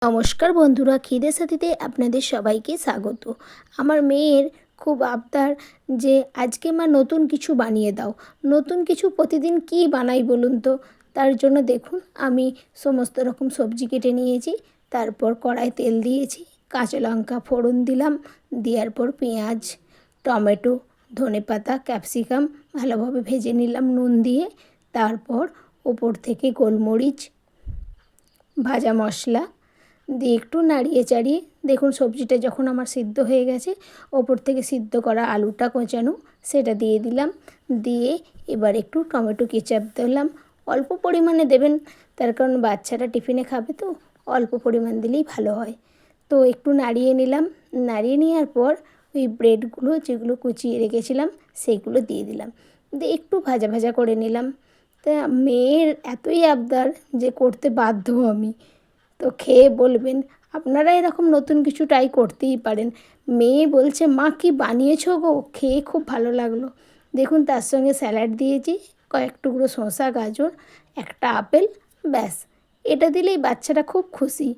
নমস্কার বন্ধুরা, খিদে সাথীতে আপনাদের সবাইকে স্বাগত। আমার মেয়ের খুব আবদার যে আজকে মা নতুন কিছু বানিয়ে দাও। নতুন কিছু প্রতিদিন কী বানাই বলুন তো? তার জন্য দেখুন আমি সমস্ত রকম সবজি কেটে নিয়েছি, তারপর কড়ায় তেল দিয়েছি, কাঁচা লঙ্কা ফোড়ন দিলাম, দেওয়ার পর পেঁয়াজ, টমেটো, ধনেপাতা, ক্যাপসিকাম ভালোভাবে ভেজে নিলাম নুন দিয়ে। তারপর ওপর থেকে গোলমরিচ, ভাজা মশলা দিয়ে একটু নাড়িয়ে চাড়িয়ে দেখুন সবজিটা যখন আমার সিদ্ধ হয়ে গেছে, ওপর থেকে সিদ্ধ করা আলুটা কোচানো সেটা দিয়ে দিলাম। দিয়ে এবার একটু টমেটো কেচাপ দিলাম, অল্প পরিমাণে দেবেন, তার কারণ বাচ্চারা টিফিনে খাবে তো অল্প পরিমাণ দিলেই ভালো হয়। তো একটু নাড়িয়ে নিলাম, নাড়িয়ে নেওয়ার পর ওই ব্রেডগুলো যেগুলো কুচিয়ে রেখেছিলাম সেইগুলো দিয়ে দিলাম, দিয়ে একটু ভাজা ভাজা করে নিলাম। তা মেয়ের এতই আবদার যে করতে বাধ্য আমি। তো খেয়ে বলবেন, আপনারা এরকম নতুন কিছু ট্রাই করতেই পারেন। মেয়ে বলছে, মা কী বানিয়েছো গো, খেয়ে খুব ভালো লাগলো। দেখুন তার সঙ্গে স্যালাড দিয়েছি, কয়েক টুকরো শসা, গাজর, একটা আপেল, ব্যাস এটা দিলেই বাচ্চারা খুব খুশি।